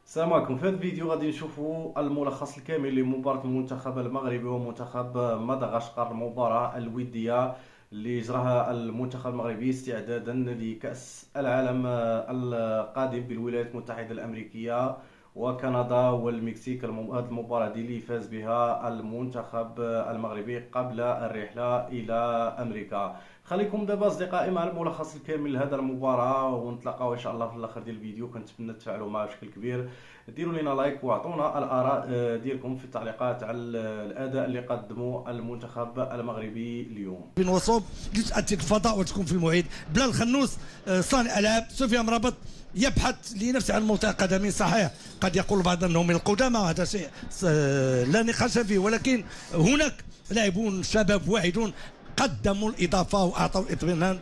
السلام عليكم. في هذا الفيديو غادي نشوفوا الملخص الكامل لمباراة المنتخب المغربي ومنتخب مدغشقر، المباراة الودية اللي جراها المنتخب المغربي استعدادا لكأس العالم القادم بالولايات المتحدة الأمريكية وكندا والمكسيك. هذه المباراة دي اللي فاز بها المنتخب المغربي قبل الرحلة إلى أمريكا. خليكم دابا اصدقائي مع الملخص الكامل لهذا المباراة، ونتلاقاو ان شاء الله في الاخر ديال الفيديو. كنتمنى تفاعلوا معنا بشكل كبير، ديروا لنا لايك واعطونا الاراء ديالكم في التعليقات على الاداء اللي قدمه المنتخب المغربي اليوم. بن وصوب تاتي الفضاء وتكون في الموعد. بلال خنوس صانع العاب. سفيان مرابط يبحث لنفسه عن موطئ قدمي. صحيح قد يقول البعض انه من القدامى، هذا شيء لا نقاش فيه، ولكن هناك لاعبون شباب واعدون قدموا الاضافه واعطوا الاطمئنان.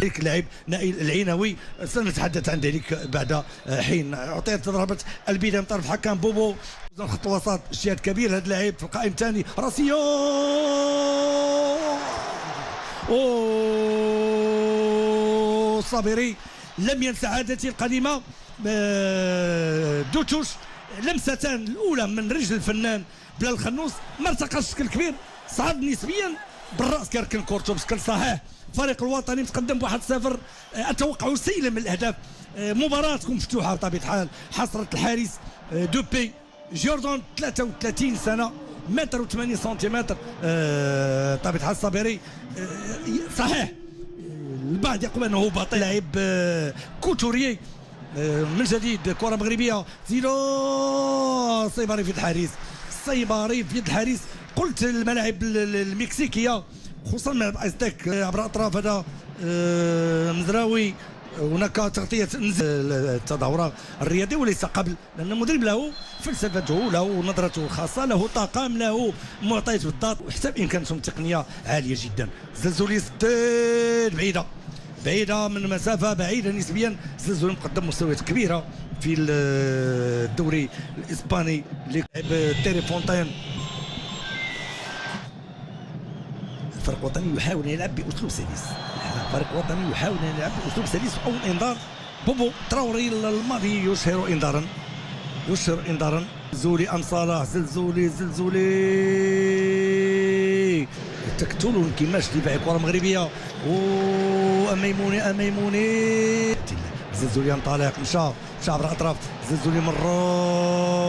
ذلك اللاعب نائل العينوي سنتحدث عن ذلك بعد حين. اعطيت ضربه البدايه من طرف الحكم بوبو. خط الوسط اجتهاد كبير هذا اللاعب في القائم الثاني. راسيو صابري لم ينسى عادتي القديمه. دوتوش لمستان الاولى من رجل الفنان بلال الخنوس ما ارتقاش بشكل كبير، صعد نسبيا بالراس كركن كورتو بشكل صحيح. الفريق الوطني متقدم ب 1-0. اتوقع سيلا من الاهداف. مباراه تكون مفتوحه بطبيعه الحال. حصرت الحارس دوبي جوردون 33 سنه، متر و80 سنتيمتر. بطبيعه الحال صابري صحيح البعض يقول انه باطل. لاعب كوتوريي من جديد. كره مغربيه زيرو. صيباري في الحارس. صيباري في يد الحارس. قلت الملاعب المكسيكيه خصوصا مع ايزتك عبر اطراف هذا مزراوي. هناك تغطيه التظاهره الرياضي وليس قبل، لان المدرب له فلسفته، له نظرته الخاصه، له طاقم، له معطيات بالضبط وحتى بامكاناتهم التقنيه عاليه جدا. زلزولي بعيده من مسافه بعيده نسبيا. زلزولي مقدم مستويات كبيره في الدوري الاسباني. لعب تيري فونتين. الفريق الوطني يحاول ان يلعب باسلوب سلس. الفريق الوطني يحاول ان يلعب باسلوب سلس. اول انذار بوبو تراوري الماضي يشهر انذارا. زلزولي ام صلاح. زلزولي تقتل انكماش دفاعي. كره مغربيه اميموني. زلزولي ينطلق. مشى عبر الاطراف. زلزولي مرور.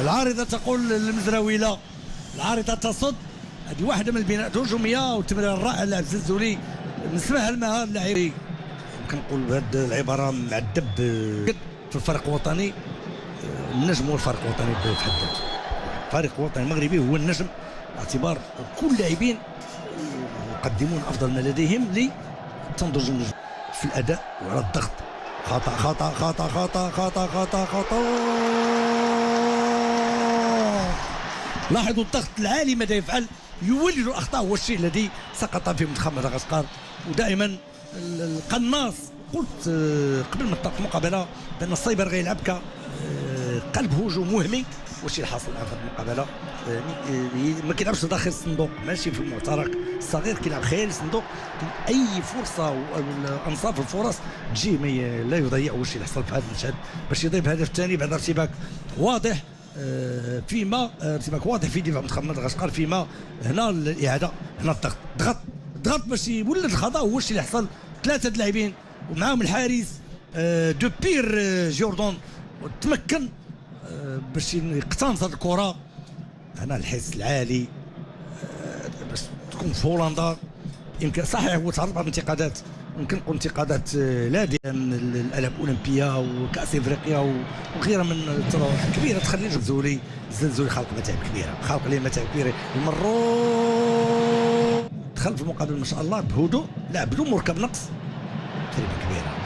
العارضه تقول المزراوي لا. العارضه تصد. هذه واحده من البناءات الهجوميه والتمرير الرائع لاعب زلزولي. نسمعها المهار اللاعب. يمكن نقول بهذه العباره معدب في الفريق الوطني. النجم هو الفريق الوطني في حد ذاته. الفريق الوطني المغربي هو النجم، باعتبار كل اللاعبين يقدمون افضل ما لديهم لتنضج النجم في الاداء وعلى الضغط. خطا. لاحظوا الضغط العالي ماذا يفعل. يولد الاخطاء، هو الشيء الذي سقط في منتخب مدغشقر. ودائما القناص قلت قبل ما تبدا المقابله بان الصيبر غيلعب قلب هجوم وهمي. واش اللي حاصل الان في المقابله؟ ما كيلعبش داخل الصندوق، ماشي في المعترك الصغير، كيلعب خيال الصندوق. اي فرصه انصاف الفرص تجي لا يضيع. واش اللي حصل في هذا المشهد باش يضيف الهدف الثاني بعد ارتباك واضح. ارتباك واضح في دفاع منتخب مدغشقر. فيما هنا الاعاده، هنا ضغط باش يولد الخطا. هو الشيء اللي حصل. ثلاثه اللاعبين ومعاهم الحارس دوبير جوردون، وتمكن باش يقتنص الكره. هنا الحس العالي باش تكون في هولندا. يمكن صحيح هو تعرض لانتقادات، يمكن نقول انتقادات لاذعه من الالعاب الاولمبيه وكاس افريقيا وغيرها من التظاهرات كبيره تخلي زلزولي خلق متاعب كبيره. المرور دخل في المقابله ما شاء الله بهدوء، لا بدون مركب نقص. تجربه كبيره،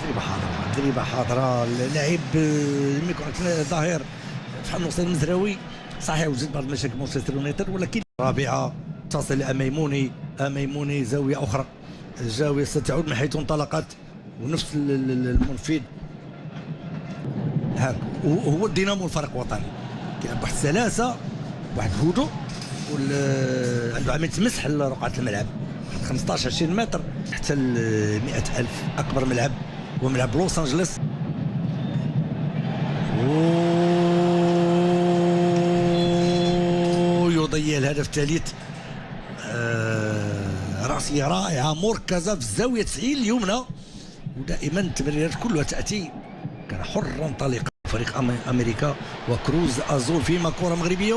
تجربه حاضره. اللاعب لم يكن ظاهر بحال نصير المزراوي. صحيح وجد بعض المشاكل مانشستر يونايتد، ولكن الرابعه تصل لاميموني. زاويه اخرى، الزاويه ستعود من حيث انطلقت، ونفس المنفذ هاك هو الدينامو الفريق الوطني. كيلعب واحد السلاسه واحد الهدوء عنده عم يتمسح رقعة الملعب 15 20 متر حتى ل 100,000. اكبر ملعب هو ملعب لوس انجلوس. يضيع الهدف الثالث. راسية رائعة مركزة في الزاوية 90 اليمنى، ودائما التمريرات كلها تأتي كان حرا طليقا. فريق أمريكا وكروز أزول فيما كرة مغربية.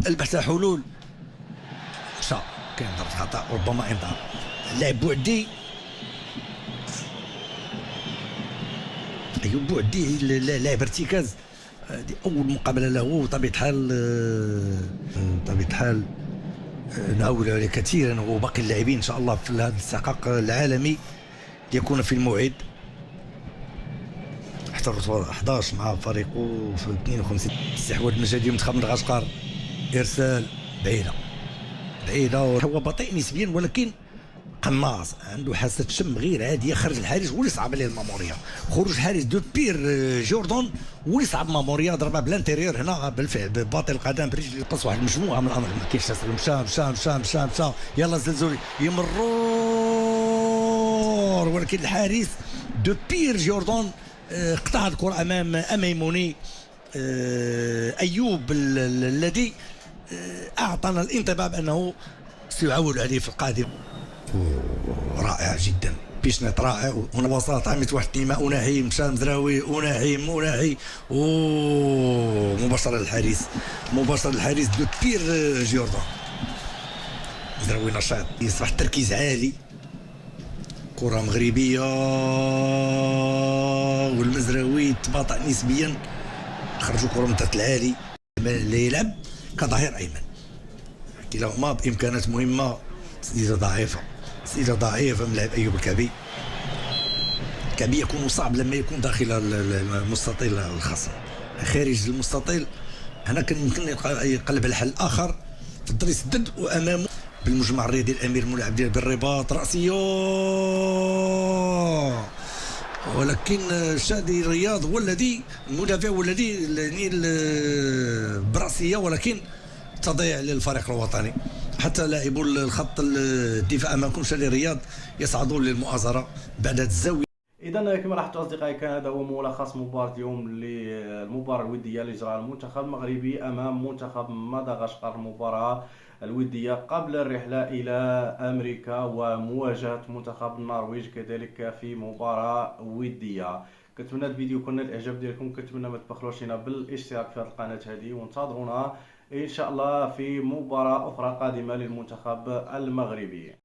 البحث عن حلول. كان ضربة خطأ ربما انذار. اللاعب بوعدي ايوب بوعدي لاعب ارتكاز. هذه اول مقابله له. طبيعه الحال نعول عليه كثيرا، وباقي اللاعبين ان شاء الله في هذا الاستحقاق العالمي يكون في الموعد. احترف 11 مع فريقه في 52. استحواذ المجهدي منتخب مدغشقر. ارسال بعيده هو بطيء نسبيا ولكن قناص، عنده حاسه شم غير عاديه. خرج الحارس ولي صعب عليه الماموريا. خروج الحارس دو بير جوردون ولي صعب ماموريا. ضربه بلانتيريور هنا بالفعل بباطن القدم برجل يقص واحد المجموعه من الامر. ما كاينش مشى يلا زلزولي يمرور، ولكن الحارس دو بير جوردون قطع الكره امام اميموني. ايوب الذي اعطانا الانطباع بانه سيعول عليه في القادم. رائع جدا، بيشنط رائع. هنا وسط عملت واحد الدماء. اناحي مشى مزراوي، اناحي مباشره للحارس دو بير جوردون. مزراوي نشاط، يصبح التركيز عالي. كره مغربيه والمزراوي تباطأ نسبيا. خرجوا كره من تحت العالي. اللي يلعب كظهير ايمن كلاهما بامكانات مهمه. تسديده ضعيفه من لاعب ايوب الكعبي. يكون صعب لما يكون داخل المستطيل الخصم. خارج المستطيل هنا كان يمكن يقلب الحل الاخر. فضل يسدد وامامه بالمجمع الرياضي الامير الملعب ديال بالرباط. راسيه ولكن شادي الرياض هو الذي المدافع هو الذي براسيه، ولكن تضيع للفريق الوطني. حتى لاعبو الخط الدفاع امامكم شادي الرياض يصعدون للمؤازره بعد الزاويه. اذا كما لاحظتوا اصدقائي، كان هذا هو ملخص مباراه اليوم للمباراه الوديه اللي جراها المنتخب المغربي امام منتخب مدغشقر. المباراه الوديه قبل الرحله الى امريكا ومواجهه منتخب النرويج كذلك في مباراه وديه. كنتمنى الفيديو يكون نال الاعجاب ديالكم. كنتمنى ما تبخلوش لينا بالاشتراك في هذه القناه هذه، وانتظرونا ان شاء الله في مباراه اخرى قادمه للمنتخب المغربي.